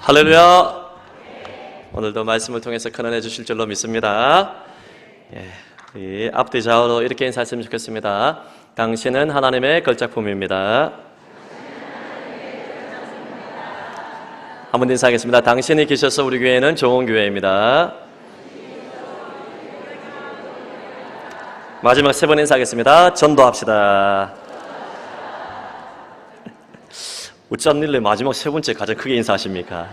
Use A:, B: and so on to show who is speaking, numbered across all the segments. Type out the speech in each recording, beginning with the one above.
A: 할렐루야. 오늘도 말씀을 통해서 큰 은혜 주실 줄로 믿습니다. 이 앞뒤 좌우로 이렇게 인사했으면 좋겠습니다. 당신은 하나님의 걸작품입니다. 한번 인사하겠습니다. 당신이 계셔서 우리 교회는 좋은 교회입니다. 마지막 세 번 인사하겠습니다. 전도합시다. 어쩐 일로 마지막 세 번째 가장 크게 인사하십니까?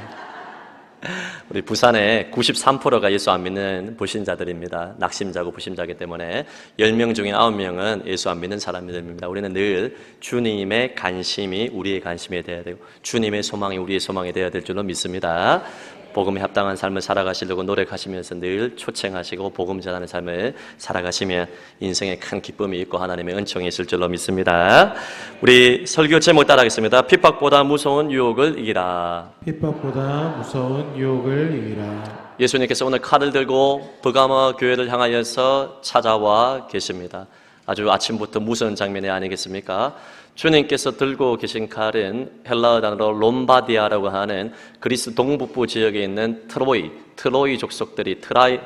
A: 우리 부산에 93%가 예수 안 믿는 불신자들입니다. 낙심자고 불신자이기 때문에 10명 중에 9명은 예수 안 믿는 사람들입니다. 우리는 늘 주님의 관심이 우리의 관심이 되어야 되고 주님의 소망이 우리의 소망이 되어야 될 줄로 믿습니다. 복음에 합당한 삶을 살아가시려고 노력하시면서 늘 초청하시고 복음 전하는 삶을 살아가시면 인생에 큰 기쁨이 있고 하나님의 은총이 있을 줄로 믿습니다. 우리 설교 제목 따라하겠습니다. 핍박보다 무서운 유혹을 이기라.
B: 핍박보다 무서운 유혹을 이기라.
A: 예수님께서 오늘 칼을 들고 버가모 교회를 향하여서 찾아와 계십니다. 아주 아침부터 무서운 장면이 아니겠습니까? 주님께서 들고 계신 칼은 헬라어 단어로 롬바디아라고 하는 그리스 동북부 지역에 있는 트로이 족속들이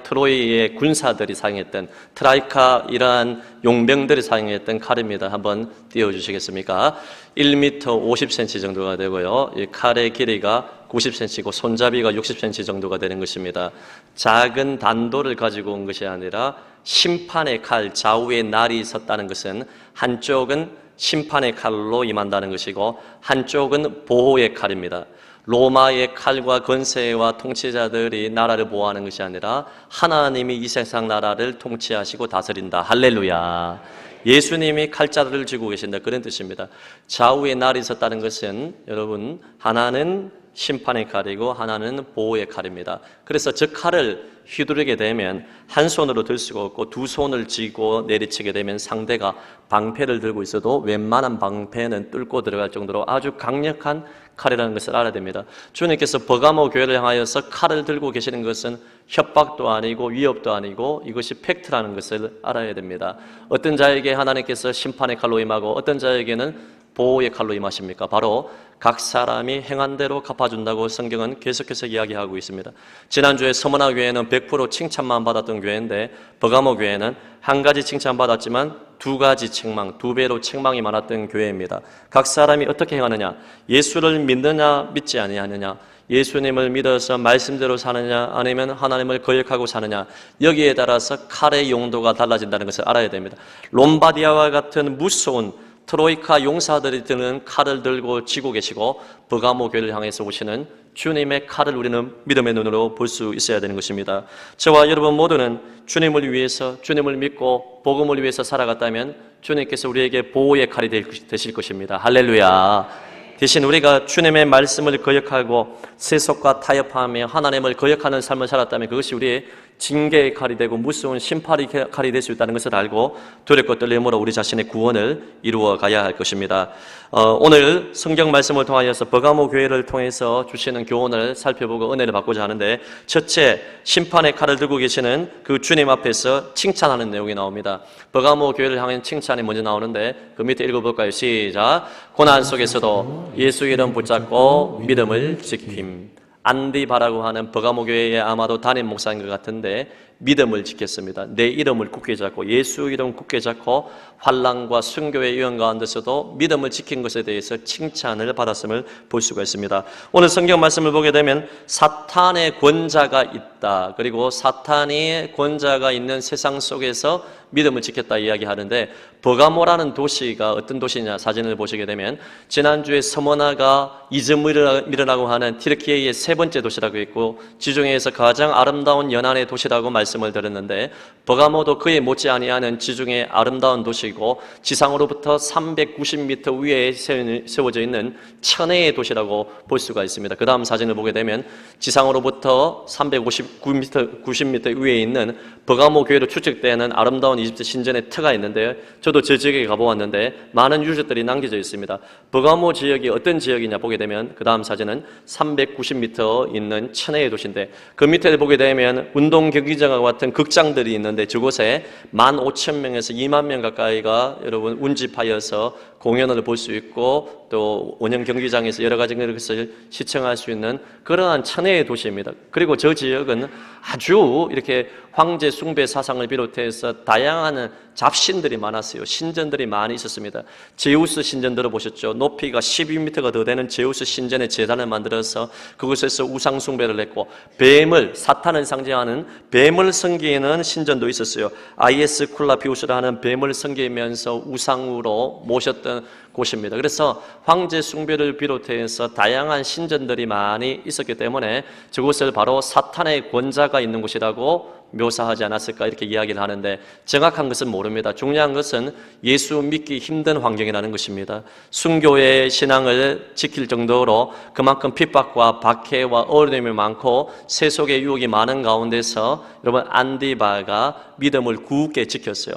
A: 트로이의 군사들이 사용했던 트라이카 이러한 용병들이 사용했던 칼입니다. 한번 띄워주시겠습니까? 1m 50cm 정도가 되고요. 이 칼의 길이가 90cm고 손잡이가 60cm 정도가 되는 것입니다. 작은 단도를 가지고 온 것이 아니라 심판의 칼, 좌우에 날이 섰다는 것은 한쪽은 심판의 칼로 임한다는 것이고 한쪽은 보호의 칼입니다. 로마의 칼과 권세와 통치자들이 나라를 보호하는 것이 아니라 하나님이 이 세상 나라를 통치하시고 다스린다. 할렐루야. 예수님이 칼자루를 쥐고 계신다. 그런 뜻입니다. 좌우에 날이 섰다는 것은 여러분 하나는 심판의 칼이고 하나는 보호의 칼입니다. 그래서 저 칼을 휘두르게 되면 한 손으로 들 수가 없고 두 손을 쥐고 내리치게 되면 상대가 방패를 들고 있어도 웬만한 방패는 뚫고 들어갈 정도로 아주 강력한 칼이라는 것을 알아야 됩니다. 주님께서 버가모 교회를 향하여서 칼을 들고 계시는 것은 협박도 아니고 위협도 아니고 이것이 팩트라는 것을 알아야 됩니다. 어떤 자에게 하나님께서 심판의 칼로 임하고 어떤 자에게는 보호의 칼로 임하십니까? 바로 각 사람이 행한 대로 갚아준다고 성경은 계속해서 이야기하고 있습니다. 지난주에 서머나 교회는 100% 칭찬만 받았던 교회인데 버가모 교회는 한 가지 칭찬받았지만 두 가지 책망, 두 배로 책망이 많았던 교회입니다. 각 사람이 어떻게 행하느냐, 예수를 믿느냐 믿지 아니하느냐, 예수님을 믿어서 말씀대로 사느냐 아니면 하나님을 거역하고 사느냐, 여기에 따라서 칼의 용도가 달라진다는 것을 알아야 됩니다. 롬바디아와 같은 무서운 트로이카 용사들이 드는 칼을 들고 쥐고 계시고 버가모 교회를 향해서 오시는 주님의 칼을 우리는 믿음의 눈으로 볼 수 있어야 되는 것입니다. 저와 여러분 모두는 주님을 위해서 주님을 믿고 복음을 위해서 살아갔다면 주님께서 우리에게 보호의 칼이 되실 것입니다. 할렐루야. 대신 우리가 주님의 말씀을 거역하고 세속과 타협하며 하나님을 거역하는 삶을 살았다면 그것이 우리의 징계의 칼이 되고 무서운 심판의 칼이 될 수 있다는 것을 알고 두렵고 떨림으로 우리 자신의 구원을 이루어 가야 할 것입니다. 오늘 성경 말씀을 통하여서 버가모 교회를 통해서 주시는 교훈을 살펴보고 은혜를 받고자 하는데, 첫째, 심판의 칼을 들고 계시는 그 주님 앞에서 칭찬하는 내용이 나옵니다. 버가모 교회를 향한 칭찬이 먼저 나오는데 그 밑에 읽어볼까요? 시작. 고난 속에서도 예수 이름 붙잡고 믿음을 지킴. 안디바라고 하는 버가모 교회에 아마도 담임 목사인 것 같은데 믿음을 지켰습니다. 내 이름을 굳게 잡고 예수 이름 굳게 잡고 환난과 순교의 위험 가운데서도 믿음을 지킨 것에 대해서 칭찬을 받았음을 볼 수가 있습니다. 오늘 성경 말씀을 보게 되면 사탄의 권자가 있다, 그리고 사탄의 권자가 있는 세상 속에서 믿음을 지켰다 이야기하는데, 버가모라는 도시가 어떤 도시냐 사진을 보시게 되면 지난주에 서머나가 이즈미르라고 하는 튀르키예의 세 번째 도시라고 했고 지중해에서 가장 아름다운 연안의 도시라고 말씀을 드렸는데, 버가모도 그에 못지 아니하는 지중해 아름다운 도시이고 지상으로부터 390m 위에 세워져 있는 천혜의 도시라고 볼 수가 있습니다. 그 다음 사진을 보게 되면 지상으로부터 359m 위에 있는 버가모 교회로 추측되는 아름다운 이집트 신전의 터가 있는데, 저도 저 지역에 가보았는데 많은 유적들이 남겨져 있습니다. 버가모 지역이 어떤 지역이냐 보게 되면 그 다음 사진은 390m 있는 천혜의 도시인데, 그 밑에 보게 되면 운동 경기장과 같은 극장들이 있는데 저곳에 15,000명에서 2만 명 가까이가 여러분 운집하여서 공연을 볼 수 있고 또 원형 경기장에서 여러 가지 것을 시청할 수 있는 그러한 천혜의 도시입니다. 그리고 저 지역은 아주 이렇게 황제 숭배 사상을 비롯해서 다양한 잡신들이 많았어요. 신전들이 많이 있었습니다. 제우스 신전 들어보셨죠? 높이가 12m가 더 되는 제우스 신전의 제단을 만들어서 그곳에서 우상 숭배를 했고, 뱀을, 사탄을 상징하는 뱀을 섬기는 신전도 있었어요. 아이에스 쿨라피우스라 하는 뱀을 섬기면서 우상으로 모셨던 곳입니다. 그래서 황제 숭배를 비롯해서 다양한 신전들이 많이 있었기 때문에 저곳을 바로 사탄의 권자가 있는 곳이라고 묘사하지 않았을까 이렇게 이야기를 하는데, 정확한 것은 모릅니다. 중요한 것은 예수 믿기 힘든 환경이라는 것입니다. 순교의 신앙을 지킬 정도로 그만큼 핍박과 박해와 어려움이 많고 세속의 유혹이 많은 가운데서 여러분 안디바가 믿음을 굳게 지켰어요.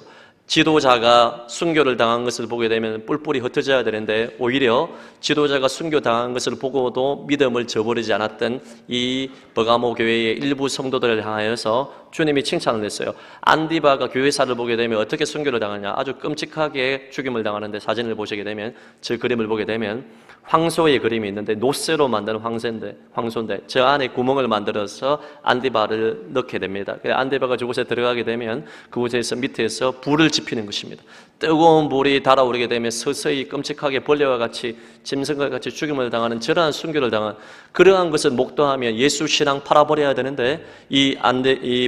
A: 지도자가 순교를 당한 것을 보게 되면 뿔뿔이 흩어져야 되는데, 오히려 지도자가 순교당한 것을 보고도 믿음을 저버리지 않았던 이 버가모 교회의 일부 성도들을 향하여서 주님이 칭찬을 했어요. 안디바가 교회사를 보게 되면 어떻게 순교를 당하냐, 아주 끔찍하게 죽임을 당하는데, 사진을 보시게 되면, 저 그림을 보게 되면 황소의 그림이 있는데 노쇠로 만든 황소인데 저 안에 구멍을 만들어서 안디바를 넣게 됩니다. 안디바가 저곳에 들어가게 되면 그곳에서 밑에서 불을 지피는 것입니다. 뜨거운 불이 달아오르게 되면 서서히 끔찍하게 벌레와 같이 짐승과 같이 죽임을 당하는 저러한 순교를 당한, 그러한 것을 목도하며 예수 신앙 팔아버려야 되는데, 이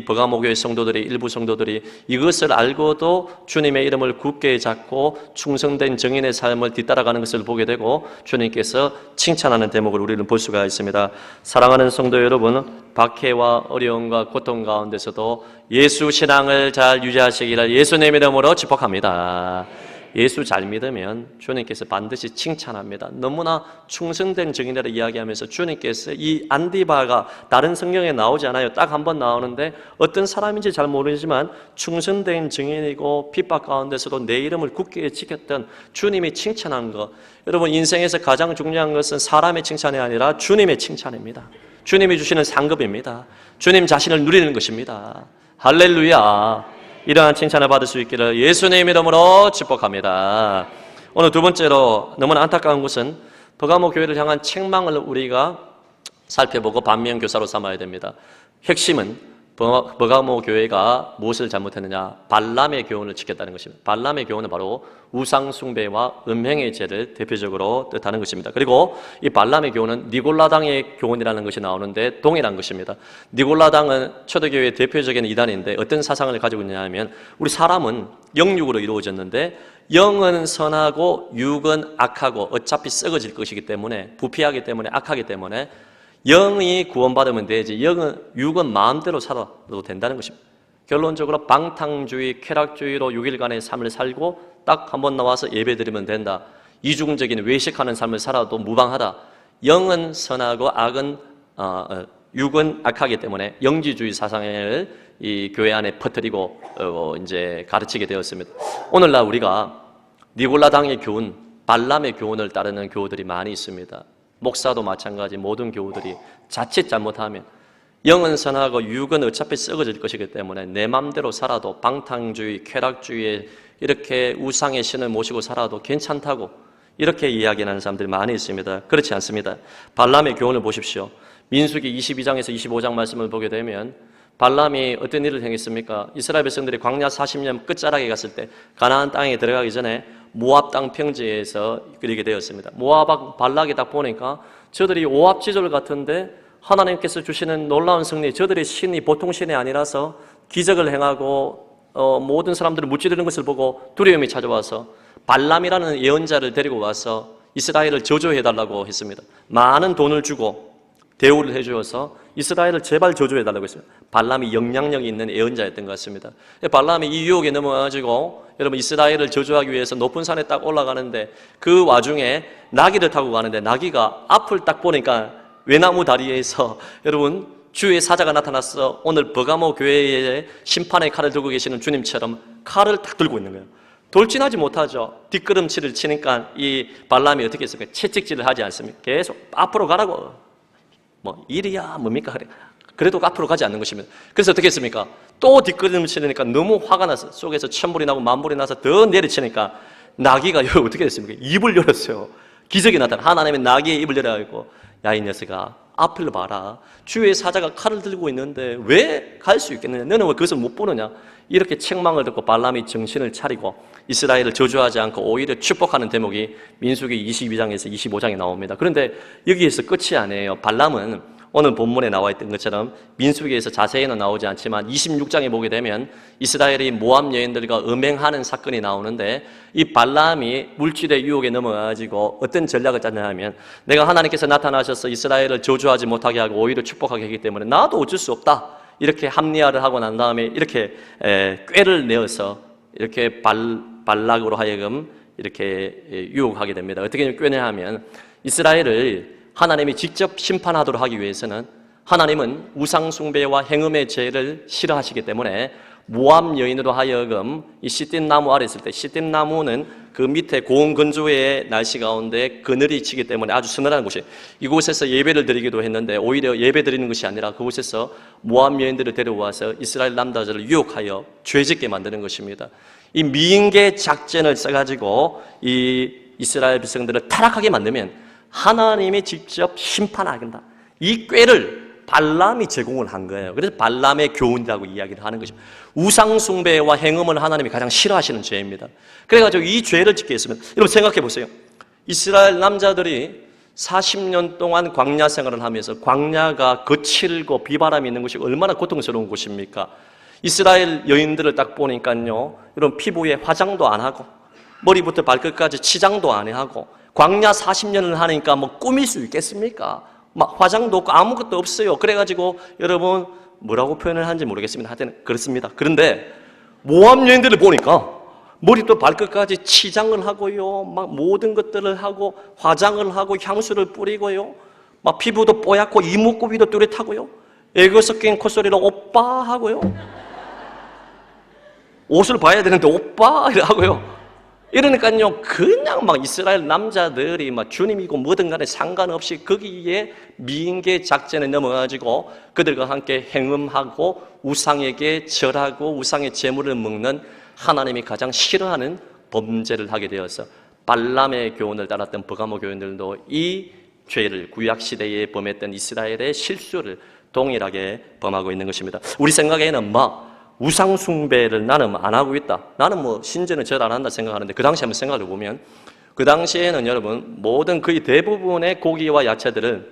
A: 버가모교의 성도들이, 일부 성도들이 이것을 알고도 주님의 이름을 굳게 잡고 충성된 정인의 삶을 뒤따라가는 것을 보게 되고 주님께서 칭찬하는 대목을 우리는 볼 수가 있습니다. 사랑하는 성도 여러분, 박해와 어려움과 고통 가운데서도 예수 신앙을 잘 유지하시기를 예수님 이름으로 축복합니다. 예수 잘 믿으면 주님께서 반드시 칭찬합니다. 너무나 충성된 증인이라 이야기하면서 주님께서 이 안디바가 다른 성경에 나오지 않아요. 딱 한 번 나오는데 어떤 사람인지 잘 모르지만 충성된 증인이고 핍박 가운데서도 내 이름을 굳게 지켰던 주님이 칭찬한 것. 여러분, 인생에서 가장 중요한 것은 사람의 칭찬이 아니라 주님의 칭찬입니다. 주님이 주시는 상급입니다. 주님 자신을 누리는 것입니다. 할렐루야. 이러한 칭찬을 받을 수 있기를 예수님 이름으로 축복합니다. 오늘 두 번째로 너무나 안타까운 것은 버가모 교회를 향한 책망을 우리가 살펴보고 반면교사로 삼아야 됩니다. 핵심은 버가모 교회가 무엇을 잘못했느냐, 발람의 교훈을 지켰다는 것입니다. 발람의 교훈은 바로 우상 숭배와 음행의 죄를 대표적으로 뜻하는 것입니다. 그리고 이 발람의 교훈은 니골라당의 교훈이라는 것이 나오는데 동일한 것입니다. 니골라당은 초대교회의 대표적인 이단인데 어떤 사상을 가지고 있냐 하면, 우리 사람은 영육으로 이루어졌는데 영은 선하고 육은 악하고 어차피 썩어질 것이기 때문에, 부패하기 때문에, 악하기 때문에 영이 구원받으면 되지 육은 마음대로 살아도 된다는 것입니다. 결론적으로 방탕주의, 쾌락주의로 6일간의 삶을 살고 딱 한 번 나와서 예배드리면 된다. 이중적인 외식하는 삶을 살아도 무방하다. 영은 선하고 육은 악하기 때문에 영지주의 사상을 이 교회 안에 퍼뜨리고 이제 가르치게 되었습니다. 오늘날 우리가 니골라당의 교훈, 발람의 교훈을 따르는 교우들이 많이 있습니다. 목사도 마찬가지, 모든 교우들이 자칫 잘못하면 영은 선하고 육은 어차피 썩어질 것이기 때문에 내 맘대로 살아도, 방탕주의, 쾌락주의에 이렇게 우상의 신을 모시고 살아도 괜찮다고 이렇게 이야기하는 사람들이 많이 있습니다. 그렇지 않습니다. 발람의 교훈을 보십시오. 민수기 22장에서 25장 말씀을 보게 되면 발람이 어떤 일을 행했습니까? 이스라엘 백성들이 광야 40년 끝자락에 갔을 때 가나안 땅에 들어가기 전에 모압 땅 평지에서 그리게 되었습니다. 모압 발락이 딱 보니까 저들이 오합지졸 같은데 하나님께서 주시는 놀라운 승리, 저들의 신이 보통 신이 아니라서 기적을 행하고 모든 사람들을 무찌르는 것을 보고 두려움이 찾아와서 발람이라는 예언자를 데리고 와서 이스라엘을 저주해달라고 했습니다. 많은 돈을 주고 대우를 해주어서 이스라엘을 제발 저주해달라고 했습니다. 발람이 영향력이 있는 예언자였던 것 같습니다. 발람이 이 유혹에 넘어가지고 여러분 이스라엘을 저주하기 위해서 높은 산에 딱 올라가는데 그 와중에 나귀를 타고 가는데 나귀가 앞을 딱 보니까 외나무 다리에서 여러분 주의 사자가 나타났어. 오늘 버가모 교회에 심판의 칼을 들고 계시는 주님처럼 칼을 딱 들고 있는 거예요. 돌진하지 못하죠. 뒷걸음질을 치니까 이 발람이 어떻게 했습니까? 채찍질을 하지 않습니까? 계속 앞으로 가라고. 뭐 일이야 뭡니까? 그래도 앞으로 가지 않는 것입니다. 그래서 어떻게 했습니까? 또 뒷걸음치니까 너무 화가 나서 속에서 천불이 나고 만불이 나서 더 내리치니까 나귀가 어떻게 됐습니까? 입을 열었어요. 기적이 나타나. 하나님의 나귀의 입을 열어가지고 야, 이 녀석아, 앞을 봐라. 주의 사자가 칼을 들고 있는데 왜 갈 수 있겠느냐? 너는 왜 그것을 못 보느냐? 이렇게 책망을 듣고 발람이 정신을 차리고 이스라엘을 저주하지 않고 오히려 축복하는 대목이 민수기 22장에서 25장에 나옵니다. 그런데 여기에서 끝이 아니에요. 발람은 오늘 본문에 나와 있던 것처럼 민수기에서 자세히는 나오지 않지만 26장에 보게 되면 이스라엘이 모압 여인들과 음행하는 사건이 나오는데 이 발람이 물질의 유혹에 넘어가지고 어떤 전략을 짰냐 하면 내가 하나님께서 나타나셔서 이스라엘을 저주하지 못하게 하고 오히려 축복하게 하기 때문에 나도 어쩔 수 없다. 이렇게 합리화를 하고 난 다음에 이렇게 꾀를 내어서 이렇게 발락으로 하여금 이렇게 유혹하게 됩니다. 어떻게 꾀냐 하면 이스라엘을 하나님이 직접 심판하도록 하기 위해서는 하나님은 우상숭배와 행음의 죄를 싫어하시기 때문에 모압 여인으로 하여금 이 시띠임 나무 아래 있을 때, 시띠임 나무는 그 밑에 고온 건조의 날씨 가운데 그늘이 치기 때문에 아주 서늘한 곳이, 이곳에서 예배를 드리기도 했는데 오히려 예배 드리는 것이 아니라 그곳에서 모압 여인들을 데려와서 이스라엘 남자들을 유혹하여 죄짓게 만드는 것입니다. 이 미인계 작전을 써가지고 이 이스라엘 백성들을 타락하게 만들면 하나님이 직접 심판하겠다. 이 꾀를 발람이 제공을 한 거예요. 그래서 발람의 교훈이라고 이야기를 하는 것입니다. 우상숭배와 행음을 하나님이 가장 싫어하시는 죄입니다. 그래가지고 이 죄를 짓게 했으면, 여러분 생각해 보세요. 이스라엘 남자들이 40년 동안 광야 생활을 하면서 광야가 거칠고 비바람이 있는 곳이 얼마나 고통스러운 곳입니까? 이스라엘 여인들을 딱 보니까요, 여러분 피부에 화장도 안 하고 머리부터 발끝까지 치장도 안 하고 광야 40년을 하니까 뭐 꾸밀 수 있겠습니까? 막 화장도 없고 아무것도 없어요. 그래가지고 여러분 뭐라고 표현을 하는지 모르겠습니다. 하여튼 그렇습니다. 그런데 모압 여인들을 보니까 머리부터 발끝까지 치장을 하고요, 막 모든 것들을 하고 화장을 하고 향수를 뿌리고요, 막 피부도 뽀얗고 이목구비도 뚜렷하고요, 애교 섞인 콧소리로 오빠 하고요, 옷을 봐야 되는데 오빠 하고요. 이러니까요, 그냥 막 이스라엘 남자들이 막 주님이고 뭐든 간에 상관없이 거기에 미인계 작전에 넘어가지고 그들과 함께 행음하고 우상에게 절하고 우상의 제물을 먹는 하나님이 가장 싫어하는 범죄를 하게 되어서 발람의 교훈을 따랐던 버가모 교인들도 이 죄를 구약시대에 범했던 이스라엘의 실수를 동일하게 범하고 있는 것입니다. 우리 생각에는 막 우상숭배를 나는 안 하고 있다, 나는 뭐 신전을 절 안 한다 생각하는데 그 당시 한번 생각해 보면 그 당시에는 여러분 모든 거의 대부분의 고기와 야채들을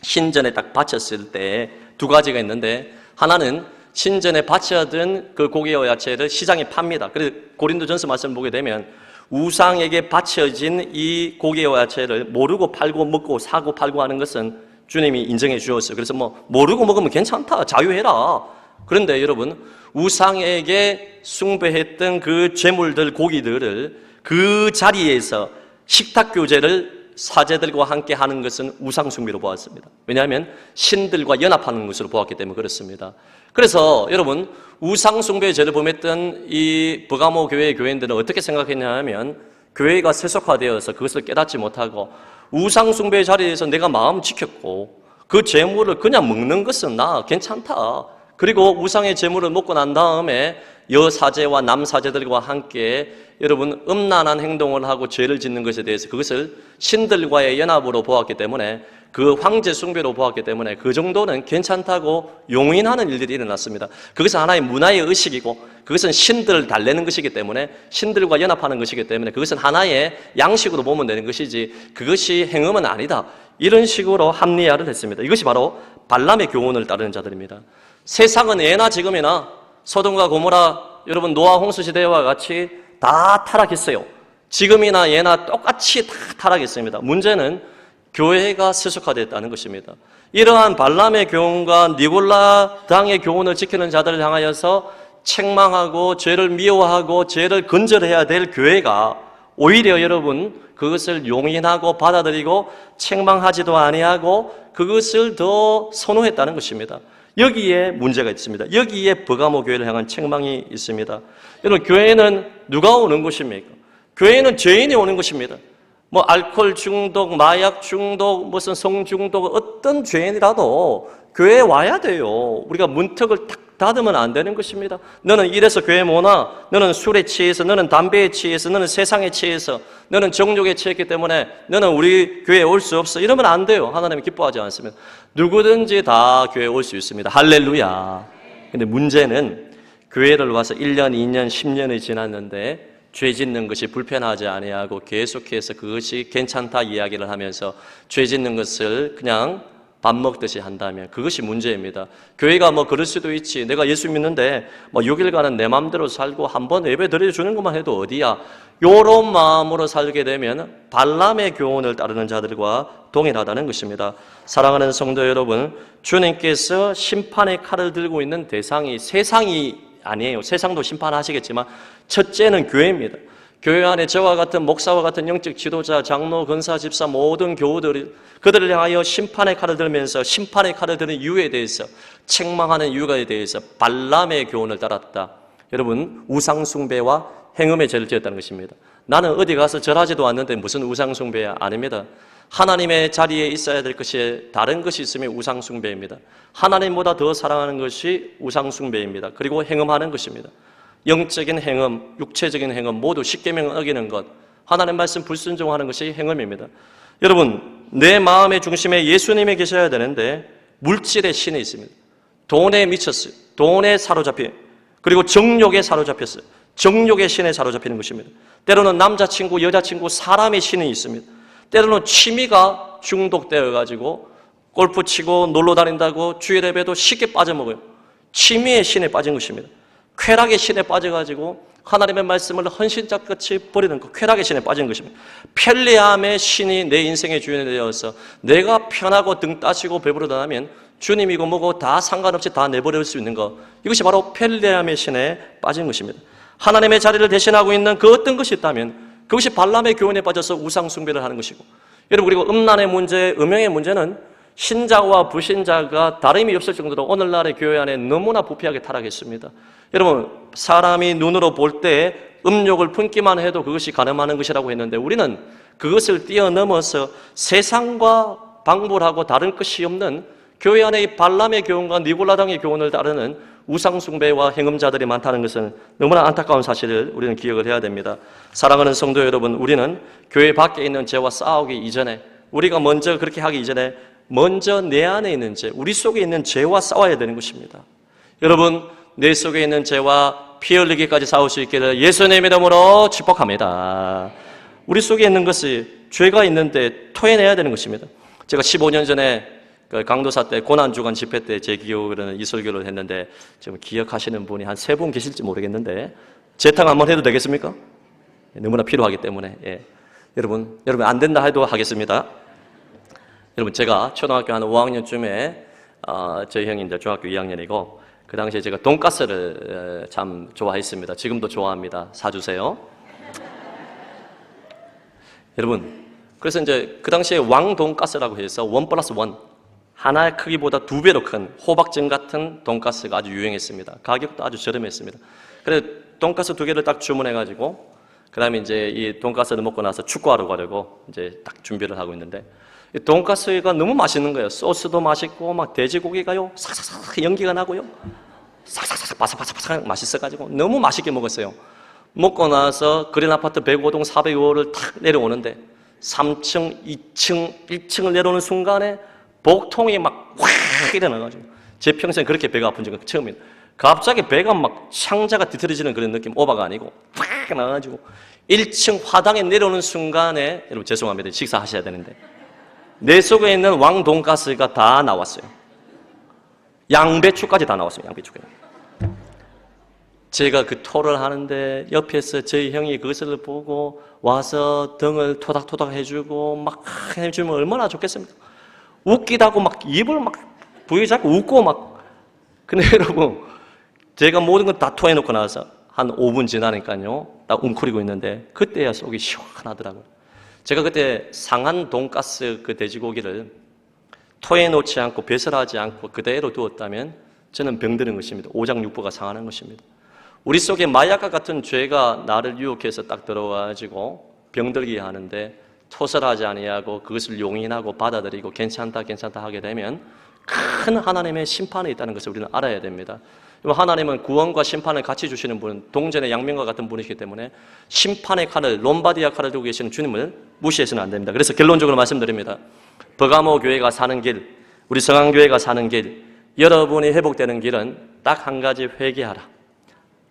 A: 신전에 딱 바쳤을 때 두 가지가 있는데, 하나는 신전에 바쳐둔 그 고기와 야채를 시장에 팝니다. 그래서 고린도전서 말씀을 보게 되면 우상에게 바쳐진 이 고기와 야채를 모르고 팔고 먹고 사고 팔고 하는 것은 주님이 인정해 주었어요. 그래서 뭐 모르고 먹으면 괜찮다, 자유해라. 그런데 여러분, 우상에게 숭배했던 그 제물들, 고기들을 그 자리에서 식탁 교제를 사제들과 함께 하는 것은 우상숭배로 보았습니다. 왜냐하면 신들과 연합하는 것으로 보았기 때문에 그렇습니다. 그래서 여러분, 우상숭배의 죄를 범했던 이 버가모 교회의 교인들은 어떻게 생각했냐 하면 교회가 세속화되어서 그것을 깨닫지 못하고 우상숭배의 자리에서 내가 마음 지켰고 그 제물을 그냥 먹는 것은 나 괜찮다. 그리고 우상의 제물을 먹고 난 다음에 여사제와 남사제들과 함께 여러분 음란한 행동을 하고 죄를 짓는 것에 대해서 그것을 신들과의 연합으로 보았기 때문에, 그 황제 숭배로 보았기 때문에 그 정도는 괜찮다고 용인하는 일들이 일어났습니다. 그것은 하나의 문화의 의식이고 그것은 신들을 달래는 것이기 때문에, 신들과 연합하는 것이기 때문에 그것은 하나의 양식으로 보면 되는 것이지 그것이 행음은 아니다, 이런 식으로 합리화를 했습니다. 이것이 바로 발람의 교훈을 따르는 자들입니다. 세상은 예나 지금이나 소돔과 고모라, 여러분 노아 홍수 시대와 같이 다 타락했어요. 지금이나 예나 똑같이 다 타락했습니다. 문제는 교회가 세속화됐다는 것입니다. 이러한 발람의 교훈과 니골라 당의 교훈을 지키는 자들을 향하여서 책망하고 죄를 미워하고 죄를 근절해야 될 교회가 오히려 여러분 그것을 용인하고 받아들이고 책망하지도 아니하고 그것을 더 선호했다는 것입니다. 여기에 문제가 있습니다. 여기에 버가모 교회를 향한 책망이 있습니다. 여러분, 교회는 누가 오는 것입니까? 교회는 죄인이 오는 것입니다. 뭐 알코올 중독, 마약 중독, 무슨 성 중독, 어떤 죄인이라도 교회에 와야 돼요. 우리가 문턱을 딱 닫으면 안 되는 것입니다. 너는 이래서 교회 못 와. 너는 술에 취해서, 너는 담배에 취해서, 너는 세상에 취해서, 너는 정욕에 취했기 때문에 너는 우리 교회에 올 수 없어. 이러면 안 돼요. 하나님이 기뻐하지 않습니다. 누구든지 다 교회에 올 수 있습니다. 할렐루야. 근데 문제는 교회를 와서 1년, 2년, 10년이 지났는데 죄 짓는 것이 불편하지 아니하고 계속해서 그것이 괜찮다 이야기를 하면서 죄 짓는 것을 그냥 밥 먹듯이 한다면 그것이 문제입니다. 교회가 뭐 그럴 수도 있지. 내가 예수 믿는데 뭐 6일간은 내 마음대로 살고 한번 예배 드려주는 것만 해도 어디야. 요런 마음으로 살게 되면 발람의 교훈을 따르는 자들과 동일하다는 것입니다. 사랑하는 성도 여러분, 주님께서 심판의 칼을 들고 있는 대상이 세상이 아니에요. 세상도 심판하시겠지만 첫째는 교회입니다. 교회 안에 저와 같은 목사와 같은 영적 지도자, 장로, 권사, 집사 모든 교우들이 그들을 향하여 심판의 칼을 들면서 심판의 칼을 드는 이유에 대해서 책망하는 이유에 대해서 발람의 교훈을 따랐다. 여러분, 우상숭배와 행음의 죄를 지었다는 것입니다. 나는 어디 가서 절하지도 않는데 무슨 우상숭배야? 아닙니다. 하나님의 자리에 있어야 될 것이 다른 것이 있으면 우상숭배입니다. 하나님보다 더 사랑하는 것이 우상숭배입니다. 그리고 행음하는 것입니다. 영적인 행음, 육체적인 행음 모두 십계명을 어기는 것, 하나님 말씀 불순종하는 것이 행음입니다. 여러분, 내 마음의 중심에 예수님이 계셔야 되는데 물질의 신이 있습니다. 돈에 미쳤어요. 돈에 사로잡혀, 그리고 정욕에 사로잡혔어요. 정욕의 신에 사로잡히는 것입니다. 때로는 남자친구, 여자친구, 사람의 신이 있습니다. 때로는 취미가 중독되어가지고 골프 치고 놀러 다닌다고 주일 예배도 쉽게 빠져먹어요. 취미의 신에 빠진 것입니다. 쾌락의 신에 빠져가지고 하나님의 말씀을 헌신짝같이 버리는 것, 쾌락의 신에 빠진 것입니다. 편리함의 신이 내 인생의 주인이 되어서 내가 편하고 등 따시고 배부르다 하면 주님이고 뭐고 다 상관없이 다 내버릴 수 있는 것, 이것이 바로 편리함의 신에 빠진 것입니다. 하나님의 자리를 대신하고 있는 그 어떤 것이 있다면 그것이 발람의 교훈에 빠져서 우상숭배를 하는 것이고, 여러분, 그리고 음란의 문제, 음행의 문제는 신자와 불신자가 다름이 없을 정도로 오늘날의 교회 안에 너무나 부패하게 타락했습니다. 여러분, 사람이 눈으로 볼 때 음욕을 품기만 해도 그것이 가늠하는 것이라고 했는데 우리는 그것을 뛰어넘어서 세상과 방불하고 다른 것이 없는 교회 안에 이 발람의 교훈과 니골라당의 교훈을 따르는 우상숭배와 행음자들이 많다는 것은 너무나 안타까운 사실을 우리는 기억을 해야 됩니다. 사랑하는 성도 여러분, 우리는 교회 밖에 있는 죄와 싸우기 이전에, 우리가 먼저 그렇게 하기 이전에 먼저 내 안에 있는 죄, 우리 속에 있는 죄와 싸워야 되는 것입니다. 여러분, 내 속에 있는 죄와 피 흘리기까지 싸울 수 있기를 예수님의 이름으로 축복합니다. 우리 속에 있는 것이 죄가 있는데 토해내야 되는 것입니다. 제가 15년 전에 강도사 때 고난주간 집회 때 제 기억으로는 이 설교를 했는데 지금 기억하시는 분이 한 3분 계실지 모르겠는데 재탕 한번 해도 되겠습니까? 너무나 필요하기 때문에. 예. 여러분 안 된다 해도 하겠습니다. 여러분, 제가 초등학교 한 5학년쯤에 저희 형이 이제 중학교 2학년이고 그 당시에 제가 돈가스를 참 좋아했습니다. 지금도 좋아합니다. 사주세요. 여러분, 그래서 이제 그 당시에 왕 돈가스라고 해서 1+1, 하나의 크기보다 2배로 큰 호박전 같은 돈가스가 아주 유행했습니다. 가격도 아주 저렴했습니다. 그래서 돈가스 2개를 딱 주문해가지고 그 다음에 이제 이 돈가스를 먹고 나서 축구하러 가려고 이제 딱 준비를 하고 있는데 이 돈가스가 너무 맛있는 거예요. 소스도 맛있고 막 돼지고기가요 삭삭삭 연기가 나고요 삭삭삭 바삭바삭바삭 맛있어가지고 너무 맛있게 먹었어요. 먹고 나서 그린 아파트 105동 405호를 탁 내려오는데 3층, 2층, 1층을 내려오는 순간에 복통이 막 확 일어나가지고 제 평생 그렇게 배가 아픈 적은 처음이에요. 갑자기 배가 막 창자가 뒤틀어지는 그런 느낌, 오바가 아니고 확 나가지고 1층 화당에 내려오는 순간에, 여러분 죄송합니다. 식사하셔야 되는데 내 속에 있는 왕 돈가스가 다 나왔어요. 양배추까지 다 나왔어요. 양배추까지. 제가 그 토를 하는데 옆에서 저희 형이 그것을 보고 와서 등을 토닥토닥 해주고 막 해주면 얼마나 좋겠습니까? 웃기다고 막 입을 막 부여잡고 웃고 막. 근데 여러분, 제가 모든 걸 다 토해놓고 나서 한 5분 지나니까요 딱 웅크리고 있는데 그때야 속이 시원하더라고요. 제가 그때 상한 돈가스 그 돼지고기를 토해놓지 않고 배설하지 않고 그대로 두었다면 저는 병드는 것입니다. 오장육부가 상하는 것입니다. 우리 속에 마약과 같은 죄가 나를 유혹해서 딱 들어와가지고 병들게 하는데 토설하지 아니하고 그것을 용인하고 받아들이고 괜찮다 하게 되면 큰 하나님의 심판이 있다는 것을 우리는 알아야 됩니다. 하나님은 구원과 심판을 같이 주시는 분, 동전의 양면과 같은 분이시기 때문에 심판의 칼을, 롬바디아 칼을 들고 계시는 주님을 무시해서는 안 됩니다. 그래서 결론적으로 말씀드립니다. 버가모 교회가 사는 길, 우리 성안교회가 사는 길, 여러분이 회복되는 길은 딱 한 가지: 회개하라.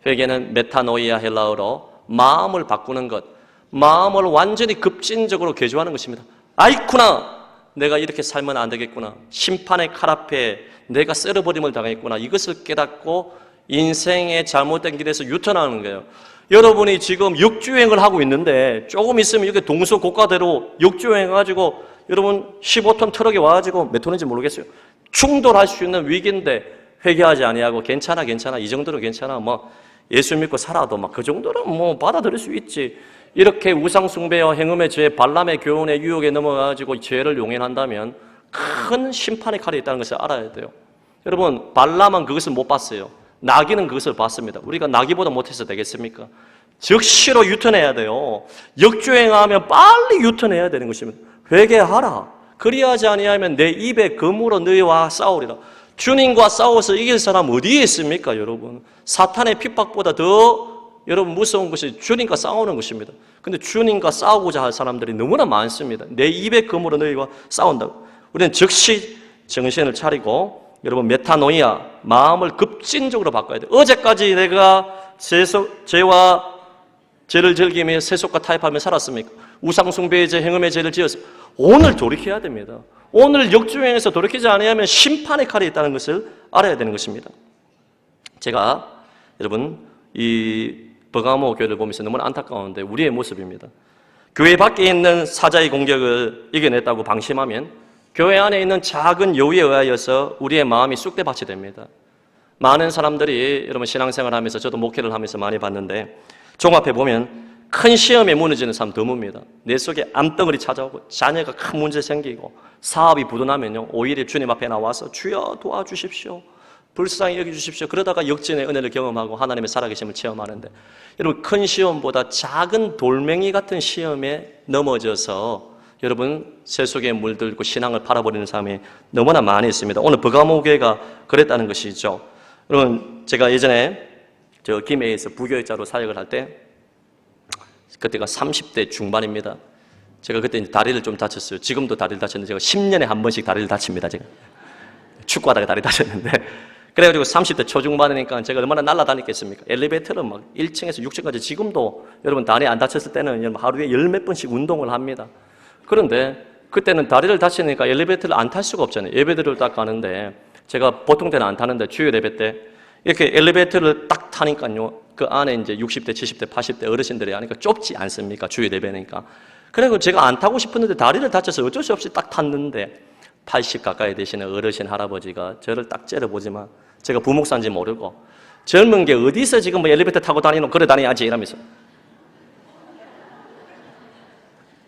A: 회개는 메타노이아, 헬라어로 마음을 바꾸는 것, 마음을 완전히 급진적으로 개조하는 것입니다. 아이쿠나, 내가 이렇게 살면 안 되겠구나, 심판의 칼 앞에 내가 썰어버림을 당했구나, 이것을 깨닫고 인생의 잘못된 길에서 유턴하는 거예요. 여러분이 지금 역주행을 하고 있는데 조금 있으면 이렇게 동서고가대로 역주행해가지고 여러분 15톤 트럭이 와가지고 몇 톤인지 모르겠어요. 충돌할 수 있는 위기인데 회개하지 아니하고 괜찮아 이 정도로 괜찮아, 뭐 예수 믿고 살아도 막 그 정도는 뭐 받아들일 수 있지, 이렇게 우상숭배와 행음의 죄, 발람의 교훈의 유혹에 넘어가지고 죄를 용인한다면 큰 심판의 칼이 있다는 것을 알아야 돼요. 여러분, 발람은 그것을 못 봤어요. 나귀는 그것을 봤습니다. 우리가 나귀보다 못해서 되겠습니까? 즉시로 유턴해야 돼요. 역주행하면 빨리 유턴해야 되는 것입니다. 회개하라. 그리하지 아니하면 내 입에 금으로 너희와 싸우리라. 주님과 싸워서 이길 사람 어디에 있습니까, 여러분? 사탄의 핍박보다 더 여러분 무서운 것이 주님과 싸우는 것입니다. 근데 주님과 싸우고자 할 사람들이 너무나 많습니다. 내 입에 금으로 너희와 싸운다고. 우리는 즉시 정신을 차리고 여러분 메타노이아, 마음을 급진적으로 바꿔야 돼요. 어제까지 내가 죄와 죄를 즐기며 세속과 타협하며 살았습니까? 우상숭배의 죄, 행음의 죄를 지었습니다. 오늘 돌이켜야 됩니다. 오늘 역주행해서 돌이키지 않으면 심판의 칼이 있다는 것을 알아야 되는 것입니다. 제가 여러분 이 버가모 교회를 보면서 너무나 안타까운데 우리의 모습입니다. 교회 밖에 있는 사자의 공격을 이겨냈다고 방심하면 교회 안에 있는 작은 여우에 의하여서 우리의 마음이 쑥대밭이 됩니다. 많은 사람들이 여러분 신앙생활을 하면서, 저도 목회를 하면서 많이 봤는데, 종합해 보면 큰 시험에 무너지는 사람 드뭅니다. 내 속에 암덩어리 찾아오고 자녀가 큰 문제 생기고 사업이 부도나면요, 오히려 주님 앞에 나와서 주여 도와주십시오, 불쌍히 여겨주십시오. 그러다가 역진의 은혜를 경험하고 하나님의 살아계심을 체험하는데, 여러분 큰 시험보다 작은 돌멩이 같은 시험에 넘어져서 여러분 세속에 물들고 신앙을 팔아버리는 사람이 너무나 많이 있습니다. 오늘 버가모 교회가 그랬다는 것이죠. 여러분 제가 예전에 저 김해에서 부교육자로 사역을 할 때, 그때가 30대 중반입니다. 제가 그때 다리를 좀 다쳤어요. 지금도 다리를 다쳤는데 제가 10년에 한 번씩 다리를 다칩니다. 제가 축구하다가 다리 다쳤는데, 그래가지고 30대 초중반이니까 제가 얼마나 날아다녔겠습니까? 엘리베이터를 막 1층에서 6층까지, 지금도 여러분 다리 안 다쳤을 때는 하루에 열 몇 번씩 운동을 합니다. 그런데 그때는 다리를 다치니까 엘리베이터를 안 탈 수가 없잖아요. 예배드리러 딱 가는데, 제가 보통 때는 안 타는데 주일 예배 때 이렇게 엘리베이터를 딱 타니까요, 그 안에 이제 60대, 70대, 80대 어르신들이 하니까 좁지 않습니까? 주일 예배니까. 그리고 제가 안 타고 싶었는데 다리를 다쳐서 어쩔 수 없이 딱 탔는데, 80 가까이 되시는 어르신 할아버지가 저를 딱 째려보지만, 제가 부목사인지 모르고 젊은 게 어디서 지금 뭐 엘리베이터 타고 다니노, 그래 다녀야지 이러면서.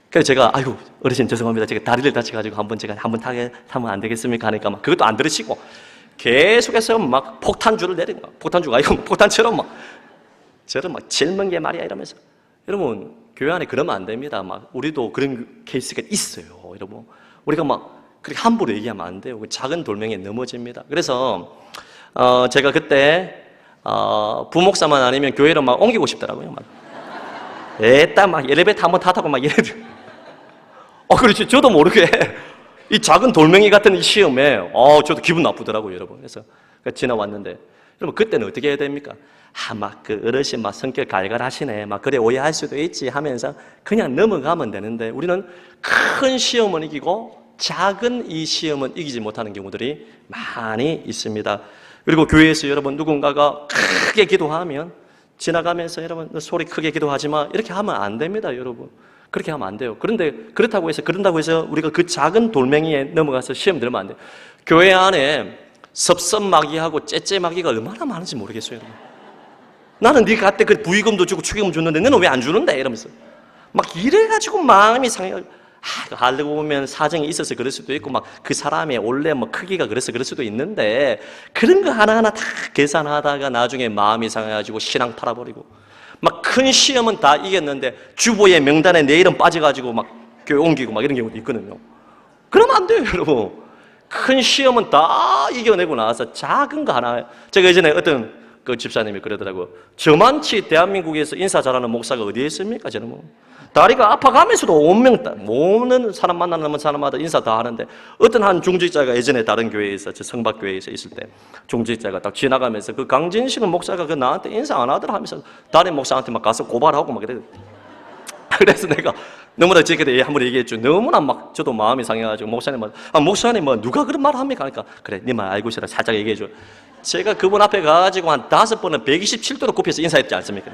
A: 그래서 제가 아유 어르신 죄송합니다, 제가 다리를 다쳐가지고 한번 타면 안 되겠습니까 하니까 막 그것도 안 들으시고 계속해서 막 폭탄주를 내리고, 폭탄주가 아니고 폭탄처럼 막 저를 막 젊은 게 말이야 이러면서. 여러분 교회 안에 그러면 안 됩니다. 막 우리도 그런 케이스가 있어요. 여러분 우리가 막 그렇게 함부로 얘기하면 안 돼요. 작은 돌멩이에 넘어집니다. 그래서 제가 그때 부목사만 아니면 교회로 막 옮기고 싶더라고요. 막 에따 막 엘리베이터 한번 타다고 막 이래도 그렇지. 저도 모르게 이 작은 돌멩이 같은 이 시험에 저도 기분 나쁘더라고요, 여러분. 그래서 지나왔는데, 여러분 그때는 어떻게 해야 됩니까? 막 그 어르신 막 성격 갈갈하시네, 막 그래 오해할 수도 있지 하면서 그냥 넘어가면 되는데, 우리는 큰 시험은 이기고 작은 이 시험은 이기지 못하는 경우들이 많이 있습니다. 그리고 교회에서 여러분 누군가가 크게 기도하면 지나가면서 여러분 소리 크게 기도하지 마 이렇게 하면 안 됩니다, 여러분. 그렇게 하면 안 돼요. 그런데 그런다고 해서 우리가 그 작은 돌멩이에 넘어가서 시험 들으면 안 돼요. 교회 안에 섭섭마귀하고 째째마귀가 얼마나 많은지 모르겠어요, 여러분. 나는 네가 그때 그 부의금도 주고 축의금 줬는데 너는 왜 안 주는데? 이러면서 막 이래가지고 마음이 상해. 알고 보면 사정이 있어서 그럴 수도 있고, 막 그 사람의 원래 뭐 크기가 그래서 그럴 수도 있는데, 그런 거 하나하나 다 계산하다가 나중에 마음이 상해가지고 신앙 팔아버리고, 막 큰 시험은 다 이겼는데 주보의 명단에 내 이름 빠져가지고 막 교회 옮기고 막 이런 경우도 있거든요. 그러면 안 돼요, 여러분. 큰 시험은 다 이겨내고 나서 작은 거 하나, 제가 예전에 어떤 그 집사님이 그러더라고요. 저만치 대한민국에서 인사 잘하는 목사가 어디에 있습니까? 저는 뭐 다리가 아파가면서도 오는 사람 만나는 사람마다 인사 다 하는데, 어떤 한 중직자가 예전에 다른 교회에서, 저 성박교회에서 있을 때 중직자가 딱 지나가면서 그 강진식 목사가 그 나한테 인사 안 하더라 하면서 다른 목사한테 막 가서 고발하고 막 그래. 그래서 내가 너무나 제게 한번 얘기했죠. 너무나 막 저도 마음이 상해가지고 목사님 뭐 누가 그런 말을 합니까? 그러니까 그래, 네 말 알고 있어라 살짝 얘기해줘. 제가 그분 앞에 가가지고 한 5번은 127도로 굽혀서 인사했지 않습니까?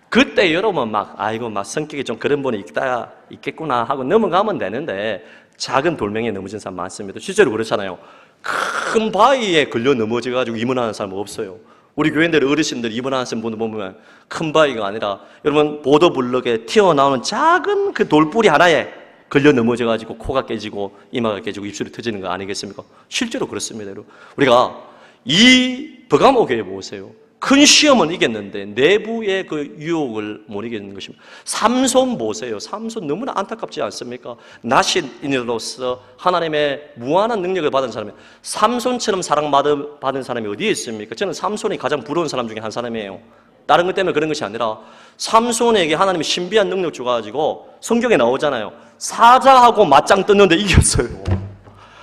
A: 그때 여러분 아이고 성격이 좀 그런 분이 있겠구나 하고 넘어가면 되는데, 작은 돌멩이에 넘어진 사람 많습니다. 실제로 그렇잖아요. 큰 바위에 걸려 넘어져가지고 입원하는 사람은 없어요. 우리 교인들 어르신들 입원하는 분들 보면 큰 바위가 아니라 여러분 보도블럭에 튀어나오는 작은 그 돌뿌리 하나에 걸려 넘어져가지고 코가 깨지고 이마가 깨지고 입술이 터지는 거 아니겠습니까? 실제로 그렇습니다. 여러분. 우리가 이 버가모 교회 보세요. 큰 시험은 이겼는데 내부의 그 유혹을 못 이기는 것입니다. 삼손 보세요. 삼손 너무나 안타깝지 않습니까? 나실인으로서 하나님의 무한한 능력을 받은 사람이, 삼손처럼 사랑받은 사람이 어디에 있습니까? 저는 삼손이 가장 부러운 사람 중에 한 사람이에요. 다른 것 때문에 그런 것이 아니라 삼손에게 하나님이 신비한 능력 줘가지고 성경에 나오잖아요. 사자하고 맞짱 떴는데 이겼어요.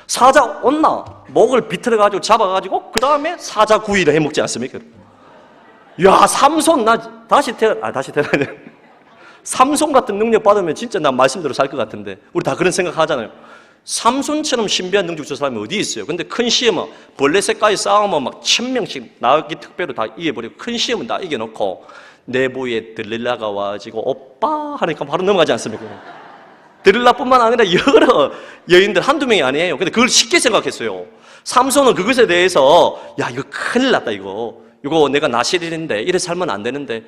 A: 사자 온나 목을 비틀어가지고 잡아가지고 그 다음에 사자 구이를 해먹지 않습니까? 야, 삼손 다시 태어나 삼손 같은 능력 받으면 진짜 난 말씀대로 살 것 같은데, 우리 다 그런 생각 하잖아요. 삼손처럼 신비한 능력 준 사람이 어디 있어요? 근데 큰 시험은 벌레 색깔이 싸우면 막 1000명씩 나기 특별로 다 이겨버리고, 큰 시험은 다 이겨놓고 내부에 들릴라가 와가지고 오빠 하니까 바로 넘어가지 않습니까? 들릴라뿐만 아니라 여러 여인들 한두 명이 아니에요. 근데 그걸 쉽게 생각했어요. 삼손은 그것에 대해서 야, 이거 큰일 났다, 이거 내가 나실인인데 이래 살면 안 되는데,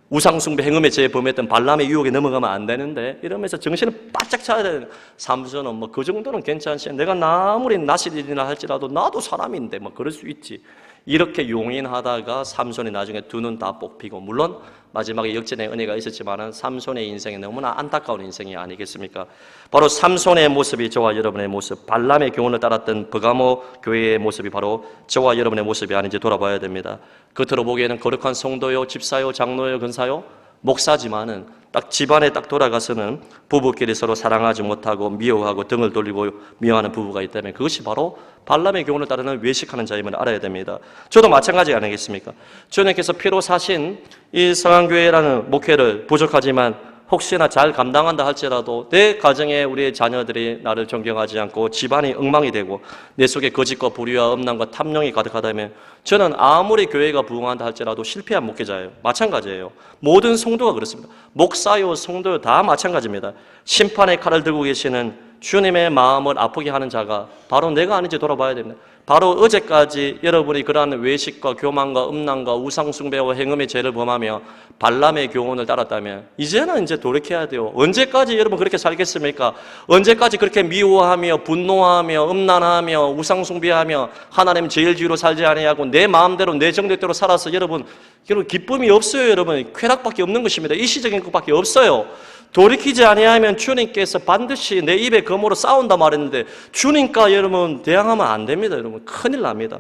A: 우상숭배 행음에 재범했던 발람의 유혹에 넘어가면 안 되는데, 이러면서 정신을 바짝 차야 되는 삼손은 뭐 그 정도는 괜찮지, 내가 아무리 나실인이나 할지라도 나도 사람인데 뭐 그럴 수 있지, 이렇게 용인하다가 삼손이 나중에 두 눈 다 뽑히고, 물론 마지막에 역전의 은혜가 있었지만은 삼손의 인생이 너무나 안타까운 인생이 아니겠습니까? 바로 삼손의 모습이 저와 여러분의 모습, 발람의 교훈을 따랐던 버가모 교회의 모습이 바로 저와 여러분의 모습이 아닌지 돌아봐야 됩니다. 겉으로 보기에는 거룩한 성도요, 집사요, 장로요, 근사요, 목사지만은 딱 집안에 딱 돌아가서는 부부끼리 서로 사랑하지 못하고 미워하고 등을 돌리고 미워하는 부부가 있다면 그것이 바로 발람의 교훈을 따르는 외식하는 자임을 알아야 됩니다. 저도 마찬가지 아니겠습니까? 주님께서 피로 사신 이 성안교회라는 목회를 부족하지만 혹시나 잘 감당한다 할지라도 내 가정에 우리의 자녀들이 나를 존경하지 않고 집안이 엉망이 되고 내 속에 거짓과 불의와 음란과 탐욕이 가득하다면 저는 아무리 교회가 부흥한다 할지라도 실패한 목회자예요. 마찬가지예요. 모든 성도가 그렇습니다. 목사요, 성도요 다 마찬가지입니다. 심판의 칼을 들고 계시는 주님의 마음을 아프게 하는 자가 바로 내가 아닌지 돌아봐야 됩니다. 바로 어제까지 여러분이 그러한 외식과 교만과 음란과 우상숭배와 행음의 죄를 범하며 발람의 교훈을 따랐다면 이제는 돌이켜야 돼요. 언제까지 여러분 그렇게 살겠습니까? 언제까지 그렇게 미워하며 분노하며 음란하며 우상숭배하며 하나님 제일주의로 살지 아니하고 내 마음대로 내 정욕대로 살아서 여러분 기쁨이 없어요. 여러분 쾌락밖에 없는 것입니다. 일시적인 것밖에 없어요. 돌이키지 아니하면 주님께서 반드시 내 입에 검으로 싸운다 말했는데 주님과 여러분 대항하면 안 됩니다. 여러분 큰일 납니다.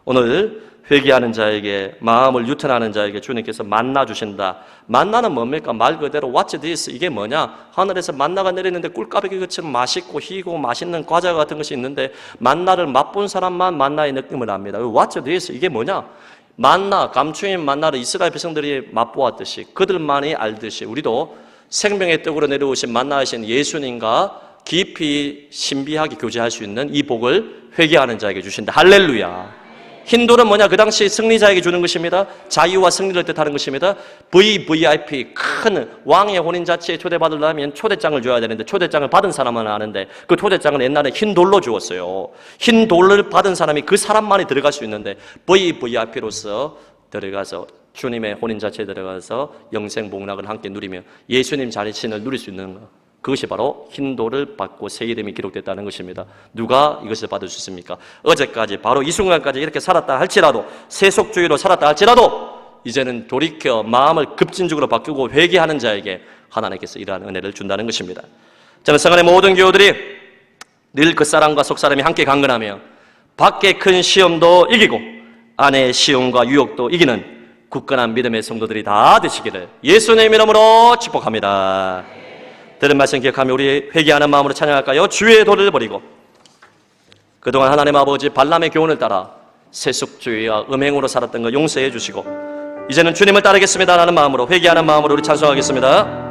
A: 오늘 회개하는 자에게, 마음을 유턴하는 자에게 주님께서 만나 주신다. 만나는 뭡니까? 말 그대로 What's this? 이게 뭐냐? 하늘에서 만나가 내리는데 꿀까베기 것처럼 맛있고 희고 맛있는 과자 같은 것이 있는데 만나를 맛본 사람만 만나의 느낌을 압니다. What's this? 이게 뭐냐? 만나, 감추인 만나를 이스라엘 백성들이 맛보았듯이 그들만이 알듯이 우리도 생명의 떡으로 내려오신 만나하신 예수님과 깊이 신비하게 교제할 수 있는 이 복을 회개하는 자에게 주신다. 할렐루야. 흰돌은 뭐냐? 그 당시 승리자에게 주는 것입니다. 자유와 승리를 뜻하는 것입니다. VIP, 큰 왕의 혼인 자체에 초대받으려면 초대장을 줘야 되는데 초대장을 받은 사람은 아는데 그 초대장을 옛날에 흰 돌로 주었어요. 흰 돌을 받은 사람이 그 사람만이 들어갈 수 있는데 VVIP로서 들어가서 주님의 혼인 자체에 들어가서 영생 복락을 함께 누리며 예수님 자신을 누릴 수 있는 것, 그것이 바로 흰 돌을 받고 새 이름이 기록됐다는 것입니다. 누가 이것을 받을 수 있습니까? 어제까지 바로 이 순간까지 이렇게 살았다 할지라도 세속주의로 살았다 할지라도 이제는 돌이켜 마음을 급진적으로 바꾸고 회개하는 자에게 하나님께서 이러한 은혜를 준다는 것입니다. 저는 성안의 모든 교우들이 늘 겉사람과 속사람이 함께 강건하며 밖에 큰 시험도 이기고 안의 시험과 유혹도 이기는 굳건한 믿음의 성도들이 다 되시기를 예수님 이름으로 축복합니다. 들은 말씀 기억하며 우리 회개하는 마음으로 찬양할까요? 주의 도를 버리고 그동안 하나님 아버지 발람의 교훈을 따라 세속주의와 음행으로 살았던 것 용서해 주시고 이제는 주님을 따르겠습니다 라는 마음으로 회개하는 마음으로 우리 찬송하겠습니다.